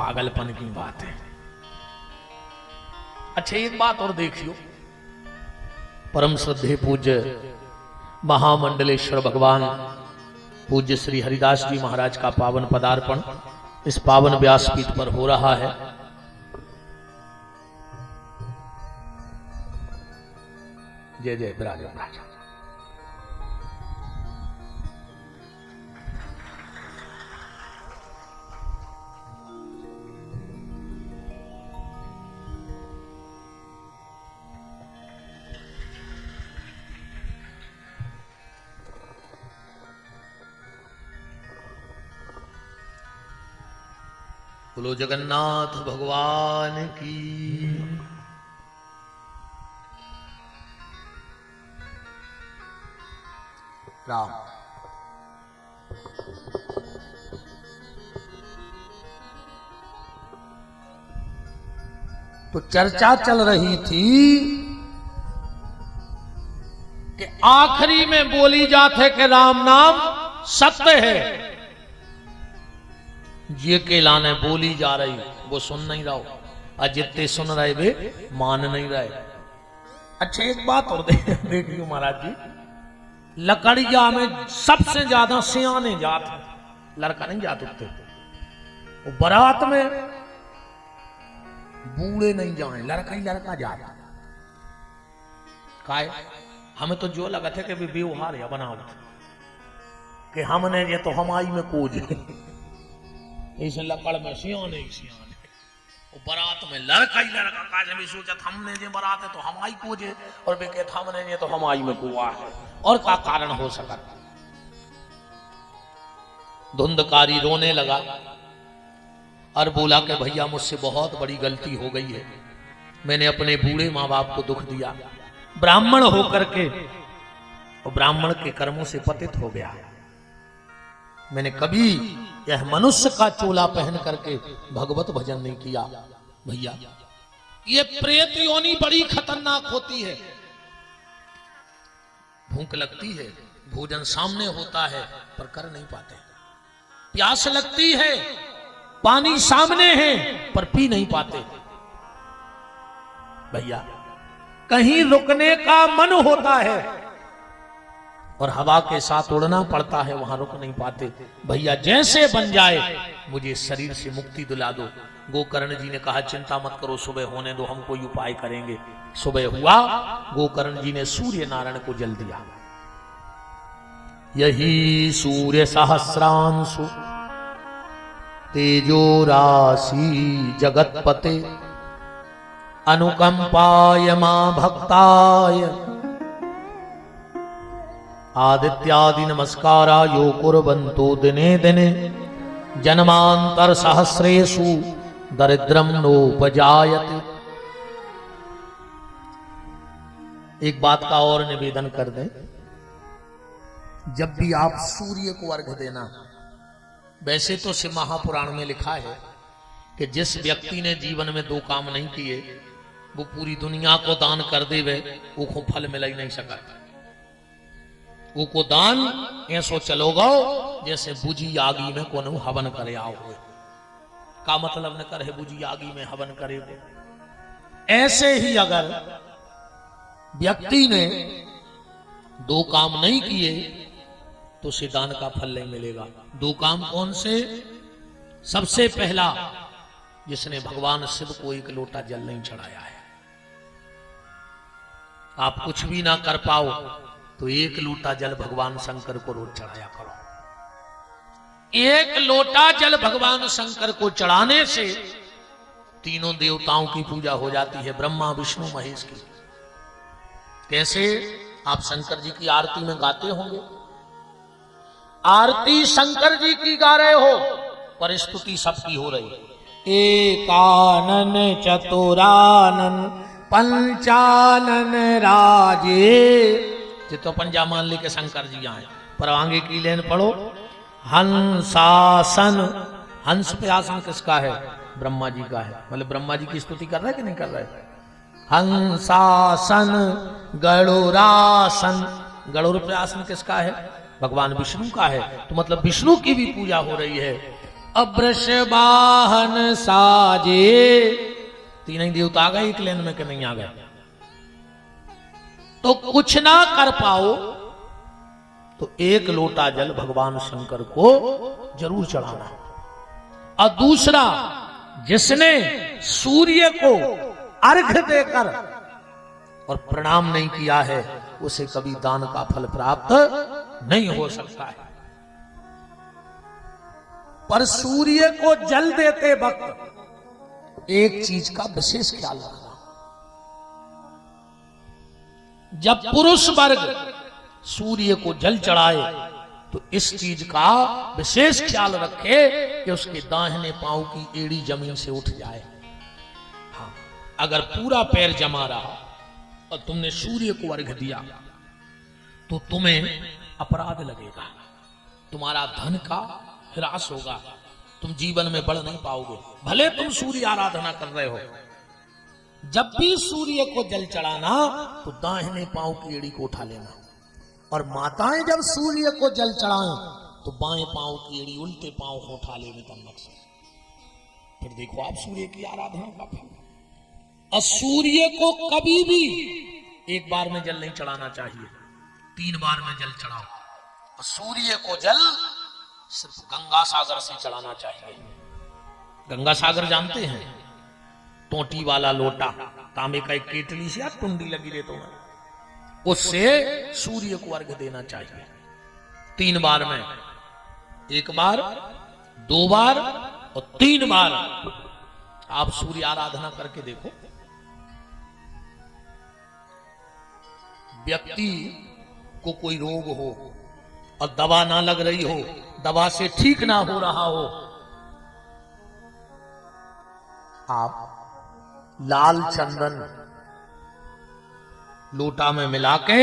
पागलपन की बात है। अच्छा एक बात और देखियो, परम श्रद्धेय पूज्य महामंडलेश्वर भगवान पूज्य श्री हरिदास जी महाराज का पावन पदार्पण इस पावन व्यासपीठ पर हो रहा है। जय जय विराज महाराज। बोलो जगन्नाथ भगवान की। राम तो चर्चा चल रही थी कि आखिरी में बोली जाते कि राम नाम सत्य है, ये के लाने बोली जा रही वो सुन नहीं रहा, और जितने सुन रहे वे मान नहीं रहे। अच्छा एक बात और देखियो महाराज जी, लकड़िया में सबसे ज्यादा सियाने जात लड़का नहीं जात उठते, वो बारात में बूढ़े नहीं जाए, लड़का ही लड़का जाता। काय हमें तो जो लगा था कि व्यवहार या बनाओ कि हमने ये तो हमारी में कोज इस लकड़ में सियाने सियाने, वो बारात में लड़का ही लड़का का भी सोचा हमने ये बारात है तो हमारी कोजे, और वे कहते हमने ये तो हमारी में कुआ है। और का कारण हो सका? धुंधकारी रोने लगा और बोला कि भैया मुझसे बहुत बड़ी गलती हो गई है, मैंने अपने बूढ़े माँ बाप को दुख दिया, ब्राह्मण होकर के और ब्राह्मण के कर्मों से पतित हो गया, मैंने कभी यह मनुष्य का चोला पहन करके भगवत भजन नहीं किया। भैया ये प्रेत योनि बड़ी खतरनाक होती है, भूख लगती है, भोजन सामने होता है पर कर नहीं पाते, प्यास लगती है, पानी सामने है पर पी नहीं पाते। भैया कहीं रुकने का मन होता है और हवा के साथ उड़ना पड़ता है, वहां रुक नहीं पाते। भैया जैसे बन जाए मुझे शरीर से मुक्ति दिला दो। गोकर्ण जी ने कहा चिंता मत करो, सुबह होने दो, हम कोई उपाय करेंगे। सुबह हुआ, गोकर्ण जी ने सूर्य नारायण को जल दिया। यही सूर्य सहस्रांशु तेजो राशि जगतपते अनुकंपाय मां भक्ताय आदित्यादि नमस्कारा यो कुर्वन्तो दिने दिने जन्मांतर सहस्रेषु दरिद्रम नोपजायते। एक बात का और निवेदन कर दें, जब भी आप सूर्य को अर्घ्य देना, वैसे तो शिव महापुराण में लिखा है कि जिस व्यक्ति ने जीवन में दो काम नहीं किए वो पूरी दुनिया को दान कर देवे, वो को फल मिल ही नहीं सका। वो को दान ऐसो चलोगा जैसे बुझी आगी में कोनो हवन करे आओ का मतलब न करे बुझी आगी में हवन करे। ऐसे ही अगर व्यक्ति ने दो काम नहीं किए तो उसे दान का फल नहीं मिलेगा। दो काम कौन से? सबसे पहला, जिसने भगवान शिव को एक लोटा जल नहीं चढ़ाया है। आप कुछ भी ना कर पाओ तो एक लोटा जल भगवान शंकर को रोज चढ़ाया करो। एक लोटा जल भगवान शंकर को चढ़ाने से तीनों देवताओं की पूजा हो जाती है, ब्रह्मा विष्णु महेश की। कैसे? आप शंकर जी की आरती में गाते होंगे, आरती शंकर जी की गा रहे हो पर स्तुति सबकी हो रही। एकानन चतुरानन पंचानन राजे, ये तो पंजा मान ले के शंकर जी आए, पर आगे की लेन पढ़ो। हंसासन, हंस पे आसन किसका है? ब्रह्मा जी का है। मतलब ब्रह्मा जी की स्तुति कर रहे कि नहीं कर रहे? हंसासन गरुड़ासन, गरुड़ पे आसन किसका है? भगवान विष्णु का है। तो मतलब विष्णु की भी पूजा हो रही है। अवृष वाहन साजे। तीन देवता आ गए एक लेन में कि नहीं आ गए? तो कुछ ना कर पाओ तो एक लोटा जल भगवान शंकर को जरूर चढ़ाना। और दूसरा, जिसने सूर्य को अर्घ देकर और प्रणाम नहीं किया है उसे कभी दान का फल प्राप्त नहीं हो सकता है। पर सूर्य को जल देते वक्त एक चीज का विशेष ख्याल रखना। जब पुरुष वर्ग सूर्य को जल चढ़ाए तो इस चीज का विशेष ख्याल रखे कि उसके दाहिने पांव की एड़ी जमीन से उठ जाए। हाँ, अगर पूरा पैर जमा रहा और तुमने सूर्य को अर्घ दिया तो तुम्हें अपराध लगेगा, तुम्हारा धन का ह्रास होगा, तुम जीवन में बढ़ नहीं पाओगे, भले तुम सूर्य आराधना कर रहे हो। जब भी सूर्य को जल चढ़ाना तो दाहिने पांव की एड़ी को उठा लेना, और माताएं जब सूर्य को जल चढ़ाएं तो बाएं पांव की एड़ी उल्टे पांव को उठा लेने का मकसद। फिर देखो आप सूर्य की आराधना का फल। और सूर्य को कभी भी एक बार में जल नहीं चढ़ाना चाहिए, 3 बार में जल चढ़ाओ। और सूर्य को जल सिर्फ गंगा सागर से चढ़ाना चाहिए। गंगा सागर जानते हैं? टोटी वाला लोटा, तांबे का एक केतली से या टुंडी लगी रहती है, उससे सूर्य को अर्घ देना चाहिए 3 बार में। 1 बार, 2 बार और 3 बार आप सूर्य आराधना करके देखो। व्यक्ति को कोई रोग हो और दवा ना लग रही हो, दवा से ठीक ना हो रहा हो, आप लाल चंदन लोटा में मिला के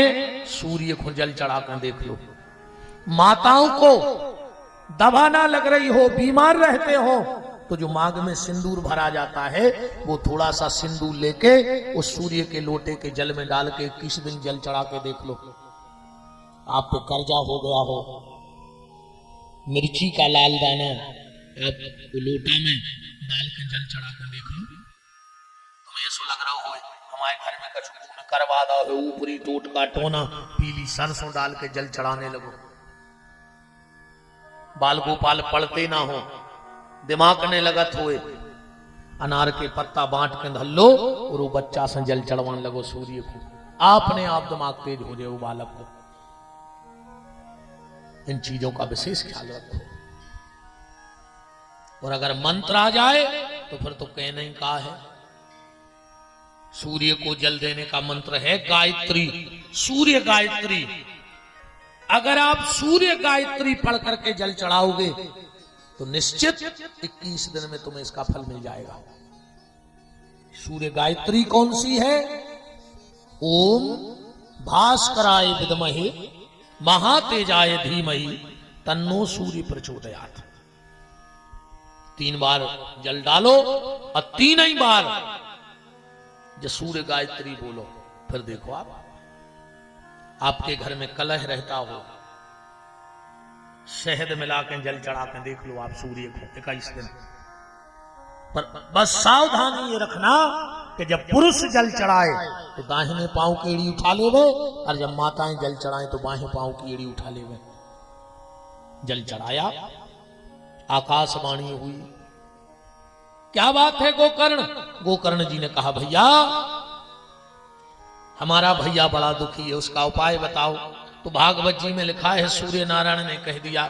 सूर्य को जल चढ़ाकर देख लो। माताओं को दवा ना लग रही हो, बीमार रहते हो, तो जो मांग में सिंदूर भरा जाता है वो थोड़ा सा सिंदूर लेके उस सूर्य के लोटे के जल में डाल के 21 दिन जल चढ़ा के देख लो। आप पे कर्जा हो गया हो, मिर्ची का लाल दाना आप लोटा में डाल के जल चढ़ा कर देख लो। तुम्हें ऐसा लग रहा हो हमारे घर में कछु करवा दो, ऊपरी टूट का टोना पीली सरसों डाल के जल चढ़ाने लगो। बाल गोपाल पढ़ते ना हो, दिमाग ने लगत हुए, अनार के पत्ता बांट के धल लो और वो बच्चा से जल चढ़वाने लगो सूर्य को। आपने आप दिमाग तेज हो जाए वो बालक को। इन चीजों का विशेष ख्याल रखो। और अगर मंत्र आ जाए तो फिर तो कहना ही का है। सूर्य को जल देने का मंत्र है गायत्री, सूर्य गायत्री। अगर आप सूर्य गायत्री पढ़ करके जल चढ़ाओगे तो निश्चित 21 दिन में तुम्हें इसका फल मिल जाएगा। सूर्य गायत्री कौन सी है? ओम भास्कराय विद्महे महातेजाय धीमहि तन्नो सूर्य प्रचोदयात्। 3 बार जल डालो और 3 ही बार जो सूर्य गायत्री बोलो। फिर देखो आपके घर में कलह रहता हो, शहद मिला के जल चढ़ा के देख लो आप सूर्य को 21 दिन। पर बस सावधानी ये रखना कि जब पुरुष जल चढ़ाए तो दाहिने पांव की एड़ी उठा लेवे, और जब माताएं जल चढ़ाएं तो बाएं पांव की एड़ी उठा लेवे। जल चढ़ाया, आकाशवाणी हुई, क्या बात है गोकर्ण? गोकर्ण जी ने कहा भैया हमारा भैया बड़ा दुखी है, उसका उपाय बताओ। तो भागवत जी में लिखा है, सूर्य नारायण ने कह दिया,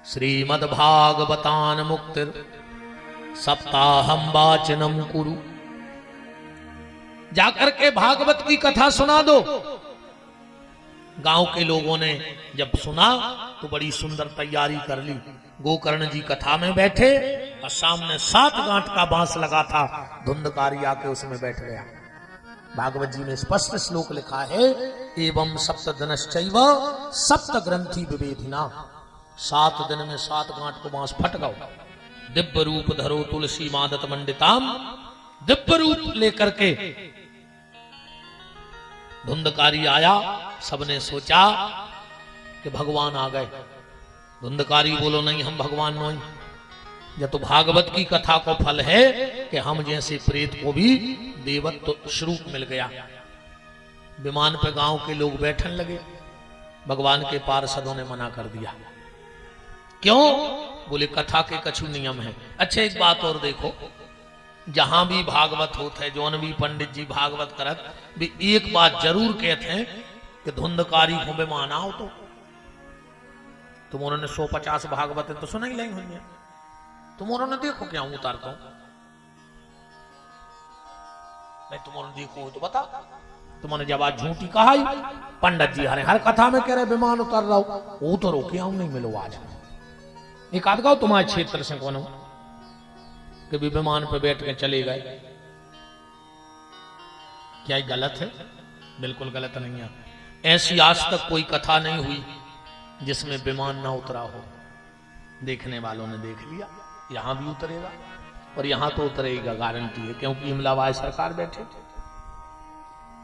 श्रीमद् भागवतान मुक्तिर सप्ताहम वाचनम कुरु। जाकर के भागवत की कथा सुना दो। गांव के लोगों ने जब सुना तो बड़ी सुंदर तैयारी कर ली। गोकर्ण जी कथा में बैठे और सामने 7 गांठ का बांस लगा था, धुंधकारी आके उसमें बैठ गया। भागवत जी में स्पष्ट श्लोक लिखा है, एवं सप्तदिनश्चैव सप्त ग्रंथि विवेधिना। 7 दिन में 7 गांठ को बांस फट गया। दिव्य रूप धरो तुलसी मादत मंडिताम। दिव्य रूप लेकर के धुंधकारी आया। सबने सोचा कि भगवान आ गए। धुंधकारी बोलो नहीं हम भगवान नहीं, यह तो भागवत की कथा को फल है कि हम जैसे प्रेत को भी देवत्व स्वरूप मिल गया। विमान पे गांव के लोग बैठन लगे, भगवान के पार्षदों ने मना कर दिया। क्यों? बोले कथा के कछु नियम है। अच्छा एक बात और देखो, जहां भी भागवत होते है, जौन भी पंडित जी भागवत करत भी एक बात जरूर कहते हैं कि धुंधकारी को विमान आओ तो तुम उन्होंने 150 भागवत तो सुना ही नहीं होंगे, तुम उन्होंने देखो क्या हूं उतारता हूं, नहीं तुम उन्होंने देखो तो बता। तुमने जब आज झूठी कहा ही, पंडित जी हर कथा में कह रहे विमान उतर रहा हूं, वो तो रोके आऊं नहीं मिलो आज। एक आध गाओ तुम्हारे क्षेत्र से कौन हो कि भी विमान पे बैठ के चले गए। क्या ये गलत है? बिल्कुल गलत नहीं है। ऐसी आज तक कोई कथा नहीं हुई जिसमें विमान ना उतरा हो। देखने वालों ने देख लिया, यहां भी उतरेगा और यहां तो उतरेगा गारंटी है, क्योंकि इमलाबाई सरकार बैठे।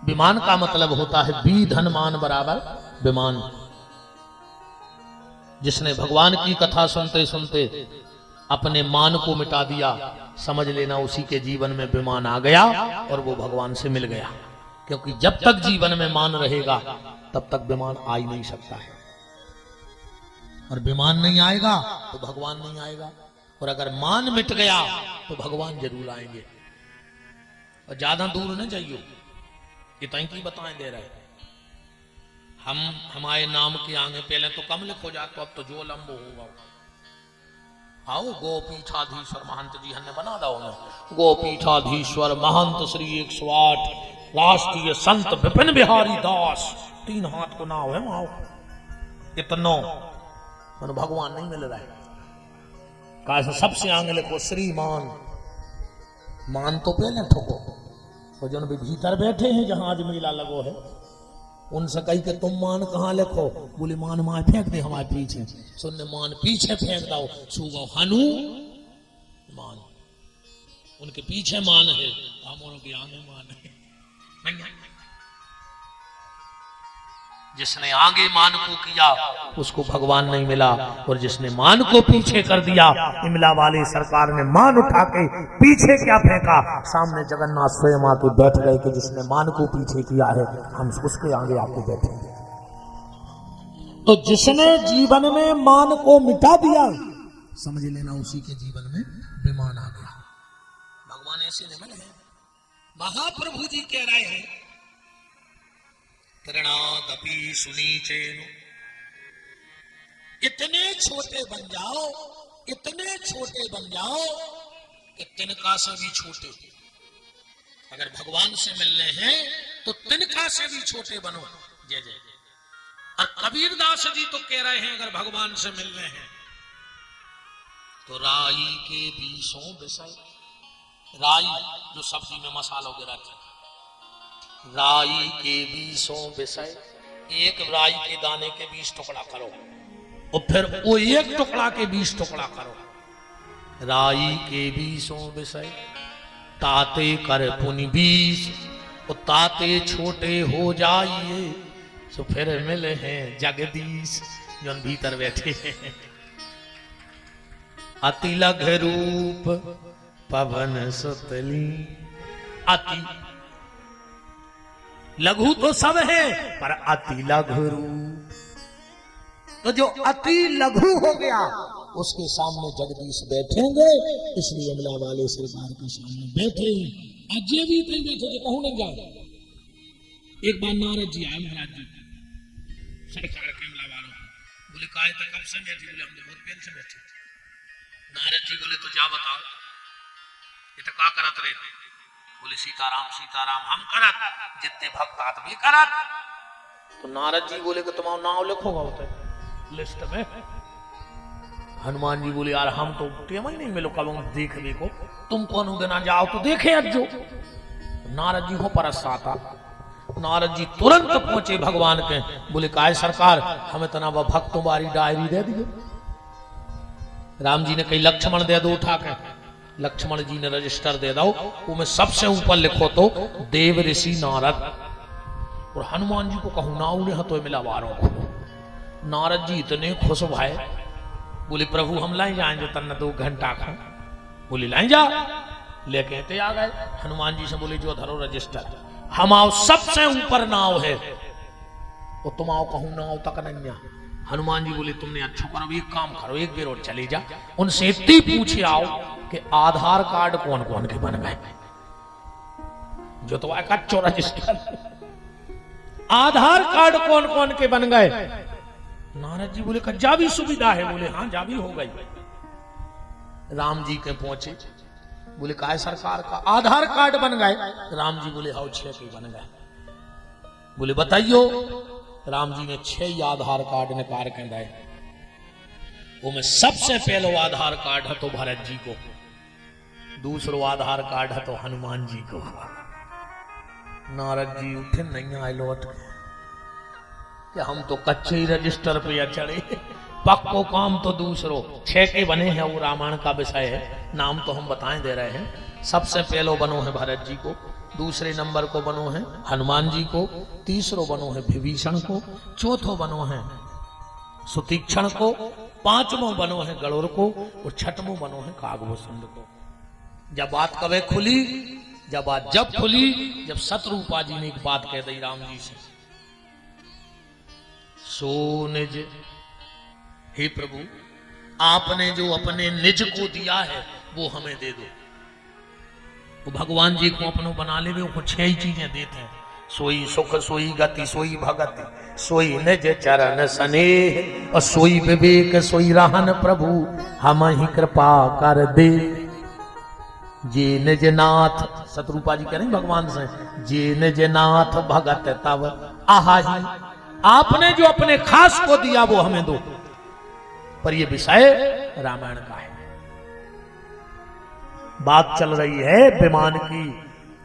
विमान का मतलब होता है बी धन मान बराबर विमान। जिसने भगवान की कथा सुनते सुनते अपने मान को मिटा दिया, समझ लेना उसी के जीवन में विमान आ गया और वो भगवान से मिल गया। क्योंकि जब तक जीवन में मान रहेगा तब तक विमान आ ही नहीं सकता है, और विमान नहीं आएगा तो भगवान नहीं आएगा, और अगर मान मिट गया तो भगवान जरूर आएंगे। और ज्यादा दूर न जाइयो, इतना ही बताएं दे रहे हम हमारे नाम के आगे पहले तो कम लिखो जा, तो अब तो जो लंबो होगा। आओ गोपीठाधीश्वर महंत जी हमने बना दो ना, गोपीठाधीश्वर महंत श्री 108 राष्ट्रीय संत विपिन बिहारी दास, 3 हाथ को नाव है आओ। इतनो मन भगवान नहीं मिल रहा है, कहा सबसे आगे लिखो श्रीमान। मान तो पहले ठोको, और जो भी भीतर बैठे हैं जहां आज मेला लगो है उनसे कही कि तुम मान कहां लिखो, बोले मान मार फेंक दे हमारे पीछे। सुनने मान पीछे फेंक दो, सुगो हनु मान, उनके पीछे मान है, हम के आगे मान है। जिसने आगे मान को किया उसको भगवान नहीं मिला, और जिसने मान को पीछे कर दिया, इमला वाली सरकार ने मान उठा के पीछे क्या फेंका, सामने जगन्नाथ स्वयं आके बैठ गए कि जिसने मान को पीछे किया है हम उसके आगे आके बैठेंगे। तो जिसने जीवन में मान को मिटा दिया, समझ लेना उसी के जीवन में विमान आ गया। भगवान ऐसे निमल है, महाप्रभु जी कह रहे हैं तृणादपि सुनीचेन, इतने छोटे बन जाओ, इतने छोटे बन जाओ कि तिनका से भी छोटे। अगर भगवान से मिलने हैं तो तिनका से भी छोटे बनो। जय जय। और कबीरदास जी तो कह रहे हैं अगर भगवान से मिलने हैं तो राई के बीसों विषय, राई जो सब्जी में मसाला वगैरह, राई के 20 विषय, एक राई के दाने के 20 टुकड़ा करो और फिर वो एक टुकड़ा के 20 टुकड़ा करो। राई के 20 विषय ताते कर पुनि 20, और ताते छोटे हो जाइए तो फिर मिले हैं जगदीश जो भीतर बैठे हैं। अति लघ रूप पवन सुतली, अति लघु तो सब है पर अति लघु रूप, तो जो अति लघु हो गया उसके सामने जगदीश बैठेंगे, इसलिए अमला वाले सरकार के सामने बैठे। आज ये भी नहीं बैठे जो कहूं नहीं जाए। एक बार नारद जी आए महाराज जी सरकार के अमला वालों, बोले काय तक कब से बैठे, बोले हमने बहुत पहले से बैठे। नारद जी बोले तो जा बताओ ये तो का करत रहे, बोले सीताराम सीताराम हम करत, जितने भक्त आत भी करत। तो नारद जी बोले कि तुम्हारा नाम लिखोगा होता है लिस्ट में। हनुमान जी बोले यार हम तो टेम ही नहीं मिलो कब देख देखो, तुम कौन देना जाओ तो देखे अज्जो। नारद जी हो परस आता, नारद जी तुरंत पहुंचे भगवान के, बोले काय सरकार हमें तना वह भक्त तुम्हारी डायरी दे दिए। राम जी ने कही लक्ष्मण दे दो उठा के, लक्ष्मण जी ने रजिस्टर दे दो, वो सबसे ऊपर लिखो तो देव ऋषि नारद, और हनुमान जी को कहूं ना उन्हें हतो मिला वारों को। नारद जी इतने खुश भाई, बोले प्रभु हम लाई जाए जो तन्ना 2 घंटा खा। बोले लाई जा, लेके ते आ गए। हनुमान जी से बोले जो धरो रजिस्टर, हम आओ सबसे ऊपर नाव है, वो तुम आओ कहूं नाव तक नहीं। हनुमान जी बोले तुमने अच्छा करो, एक काम करो, एक बेर और चले जा, उनसे इतनी पूछे आओ कि आधार कार्ड कौन कौन के बन गए, जो तो कच्चो रजिस्टर, आधार कार्ड कौन कौन के बन गए। नारद जी बोले जा भी सुविधा है। बोले हाँ जा भी हो गई। राम जी के पहुंचे, बोले का है सरकार का आधार कार्ड बन गए। राम जी बोले हाँ 6 के बन गए। बोले बताइयो। राम जी ने 6 आधार कार्ड निकाल के गए। वो में सबसे पहलो आधार कार्ड है तो भरत जी को, दूसरो आधार कार्ड है तो हनुमान जी को। नारद जी उठे नहीं आए लौट कि हम तो कच्चे ही रजिस्टर पे चढ़े, पक्को काम तो दूसरो। 6 के बने हैं, वो रामायण का विषय है, नाम तो हम बताएं दे रहे हैं। सबसे पहलो बनो है भरत जी को, दूसरे नंबर को बनो है हनुमान जी को, तीसरो बनो है विभीषण को, चौथो बनो है सुतीक्षण को, 5वां बनो है गरुड़ को, और 6वां बनो है कागभूषण को। जब बात कभी खुली, जब बात जब खुली, जब शत्रुपा जी ने एक बात कह दी राम जी से, सो निज, हे प्रभु आपने जो अपने निज को दिया है वो हमें दे दो। वो भगवान जी को अपनों बना ले, वो 6 ही चीजें देते हैं, सोई सुख, सोई गति, सोई भगति, सोई निज चरण स्नेह, और सोई विवेक, सोई रहन प्रभु हम ही कृपा कर दे। जे निज नाथ, शत्रुपा जी कह रहे हैं भगवान से, जे निज नाथ भगत तब आहाही, आपने जो अपने खास को दिया वो हमें दो। पर ये विषय रामायण का है। बात चल रही है विमान की,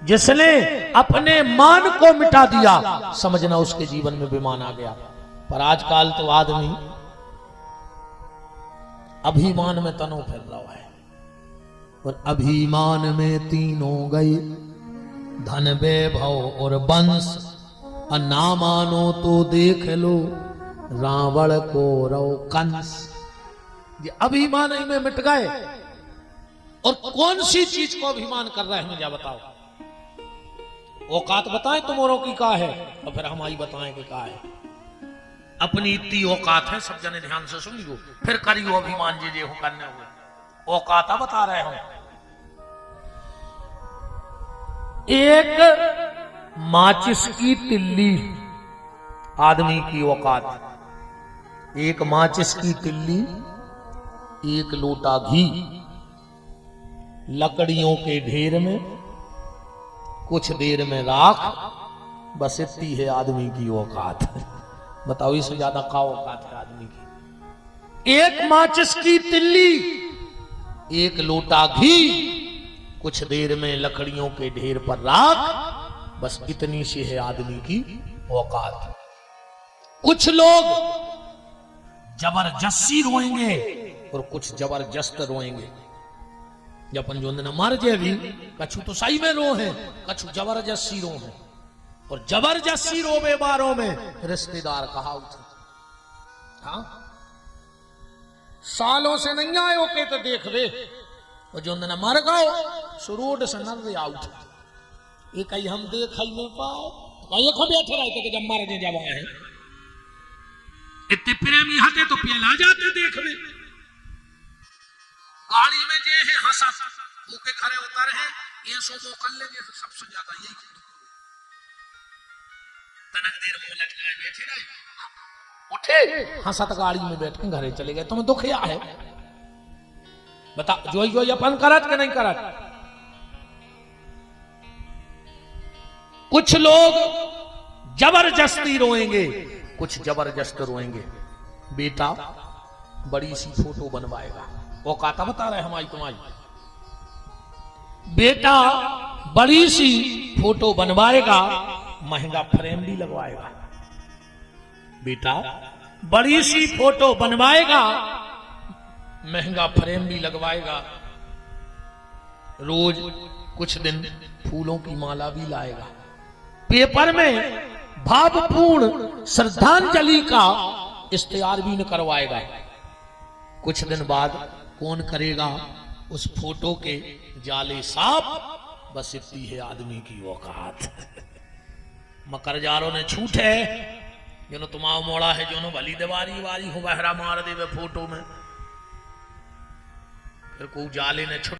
जिसने अपने मान को मिटा दिया, समझना उसके जीवन में विमान आ गया। पर आजकल तो आदमी अभिमान में तनो फिर रहा है, और अभिमान में तीनों गए, धन वैभव और वंश, और ना मानो तो देख लो रावण को रो कंस। ये अभिमान में मिट गए। और कौन सी चीज को अभिमान कर रहे हैं मुझे बताओ। औकात बताएं तुम्हारों की का है, और फिर हमारी बताएं कि का है। अपनी इतनी औकात है, सब जने ध्यान से सुनियो, फिर करियो अभिमान जी हो करने हुए। औकात बता रहे हो। एक माचिस की तिल्ली आदमी की औकात, एक माचिस की तिल्ली, एक लोटा घी, लकड़ियों के ढेर में, कुछ देर में राख, बस इतनी है आदमी की औकात। बताओ इससे ज्यादा का औकात है आदमी की। एक माचिस की तिल्ली, एक लोटा घी, कुछ देर में लकड़ियों के ढेर पर राख, बस इतनी सी है आदमी की औकात। कुछ लोग जबरदस्ती रोएंगे और कुछ जबरदस्त रोएंगे। जपन जो न मर जे भी, कछु तो सही में रो है, कछु जबरदस्ती रो है। और जबरदस्ती रोवे बारों में रिश्तेदार कहा उठे, हाँ सालों से नहीं आए ओके तो देख वे, और जो न मर गओ सो रोड से न आउट। एक ही हम देख ही नहीं पाओ, कहीं खो बैठे रहते कि जब मर जब आए हैं, इतने प्रेमी हते तो पिला जाते देख वे। गाड़ी में जे है हंसा मुके खड़े उतर है, ये सो तो कर लेंगे तो सबसे ज्यादा यही तनक देर मुंह लटकाए बैठे रहे, उठे हंसत गाड़ी में बैठ के घरे चले गए। तुम्हें दुख या है बता, जो अपन करत के नहीं करत। कुछ लोग जबरदस्ती रोएंगे, कुछ जबरदस्त रोएंगे। बेटा बड़ी सी फोटो बनवाएगा, औकात बता रहे हमारी तुम्हारी। बेटा बड़ी सी फोटो बनवाएगा, महंगा फ्रेम भी लगवाएगा। बेटा बड़ी सी फोटो बनवाएगा, महंगा फ्रेम भी लगवाएगा। रोज कुछ दिन फूलों की माला भी लाएगा। पेपर में भावपूर्ण श्रद्धांजलि का इश्तिहार भी न करवाएगा। कुछ दिन बाद कौन करेगा उस फोटो के जाले साफ, बस इतनी है आदमी की औकात। मकरजारों ने छूट है जो तुम्हारा मोड़ा है, जो भली दीवारी वारी हो बहरा मार देवे फोटो में, फिर को जाले ने छुट